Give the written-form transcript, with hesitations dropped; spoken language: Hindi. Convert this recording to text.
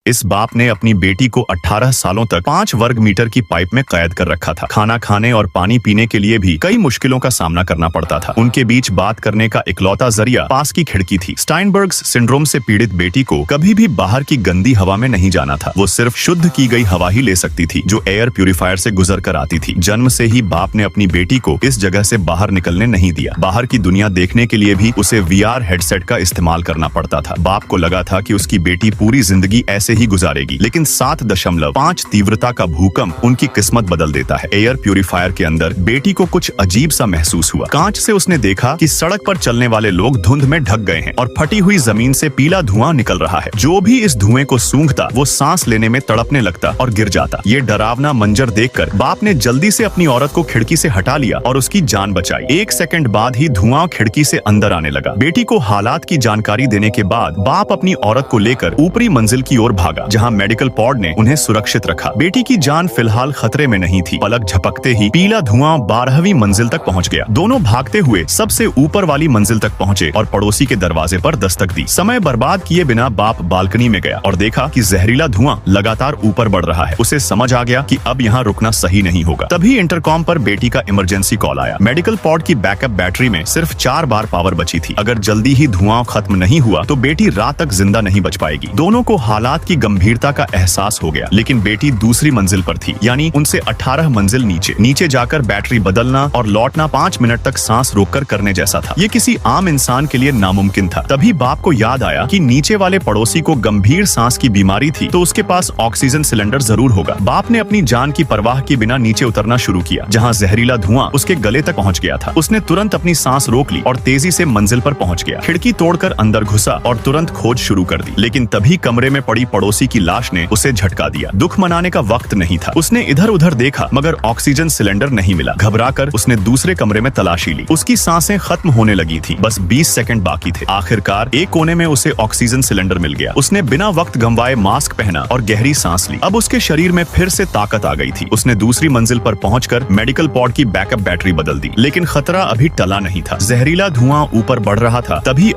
इस बाप ने अपनी बेटी को 18 सालों तक 5 वर्ग मीटर की पाइप में कैद कर रखा था। खाना खाने और पानी पीने के लिए भी कई मुश्किलों का सामना करना पड़ता था। उनके बीच बात करने का इकलौता जरिया पास की खिड़की थी। स्टाइनबर्ग्स सिंड्रोम से पीड़ित बेटी को कभी भी बाहर की गंदी हवा में नहीं जाना था। वो सिर्फ शुद्ध की गई हवा ही ले सकती थी, जो एयर प्यूरिफायर से गुजर कर आती थी। जन्म से ही बाप ने अपनी बेटी को इस जगह से बाहर निकलने नहीं दिया। बाहर की दुनिया देखने के लिए भी उसे VR हेडसेट का इस्तेमाल करना पड़ता था। बाप को लगा था कि उसकी बेटी पूरी जिंदगी ऐसे ही गुजारेगी, लेकिन 7.5 तीव्रता का भूकंप उनकी किस्मत बदल देता है। एयर प्यूरिफायर के अंदर बेटी को कुछ अजीब सा महसूस हुआ। कांच से उसने देखा कि सड़क पर चलने वाले लोग धुंध में ढक गए हैं और फटी हुई जमीन से पीला धुआं निकल रहा है। जो भी इस धुएं को सूंघता वो सांस लेने में तड़पने लगता और गिर जाता। ये डरावना मंजर देखकर बाप ने जल्दी से अपनी औरत को खिड़की से हटा लिया और उसकी जान बचाई। 1 सेकंड बाद ही धुआं खिड़की से अंदर आने लगा। बेटी को हालात की जानकारी देने के बाद बाप अपनी औरत को लेकर ऊपरी मंजिल की ओर भागा, जहां मेडिकल पॉड ने उन्हें सुरक्षित रखा। बेटी की जान फिलहाल खतरे में नहीं थी। पलक झपकते ही पीला धुआं 12वीं मंजिल तक पहुंच गया। दोनों भागते हुए सबसे ऊपर वाली मंजिल तक पहुंचे और पड़ोसी के दरवाजे पर दस्तक दी। समय बर्बाद किए बिना बाप बालकनी में गया और देखा कि जहरीला धुआं लगातार ऊपर बढ़ रहा है। उसे समझ आ गया कि अब यहाँ रुकना सही नहीं होगा। तभी इंटरकॉम पर बेटी का इमरजेंसी कॉल आया। मेडिकल पॉड की बैकअप बैटरी में सिर्फ 4 बार पावर बची थी। अगर जल्दी ही धुआं खत्म नहीं हुआ तो बेटी रात तक जिंदा नहीं बच पाएगी। दोनों को हालात की गंभीरता का एहसास हो गया, लेकिन बेटी दूसरी मंजिल पर थी, यानी उनसे 18 मंजिल नीचे जाकर बैटरी बदलना और लौटना 5 मिनट तक सांस रोककर करने जैसा था। ये किसी आम इंसान के लिए नामुमकिन था। तभी बाप को याद आया कि नीचे वाले पड़ोसी को गंभीर सांस की बीमारी थी, तो उसके पास ऑक्सीजन सिलेंडर जरूर होगा। बाप ने अपनी जान की परवाह किए बिना नीचे उतरना शुरू किया, जहाँ जहरीला धुआं उसके गले तक पहुँच गया था। उसने तुरंत अपनी सांस रोक ली और तेजी से मंजिल पर पहुँच गया। खिड़की तोड़कर अंदर घुसा और तुरंत खोज शुरू कर दी, लेकिन तभी कमरे में पड़ी पड़ोसी की लाश ने उसे झटका दिया। दुख मनाने का वक्त नहीं था। उसने इधर उधर देखा मगर ऑक्सीजन सिलेंडर नहीं मिला। घबराकर उसने दूसरे कमरे में तलाशी ली। उसकी सांसें खत्म होने लगी थी, बस 20 सेकंड बाकी थे। आखिरकार एक कोने में उसे ऑक्सीजन सिलेंडर मिल गया। उसने बिना वक्त गंवाए मास्क पहना और गहरी सांस ली। अब उसके शरीर में फिर से ताकत आ गई थी। उसने दूसरी मंजिल पर पहुंचकर मेडिकल पॉड की बैकअप बैटरी बदल दी, लेकिन खतरा अभी टला नहीं था। जहरीला धुआं ऊपर बढ़ रहा था। तभी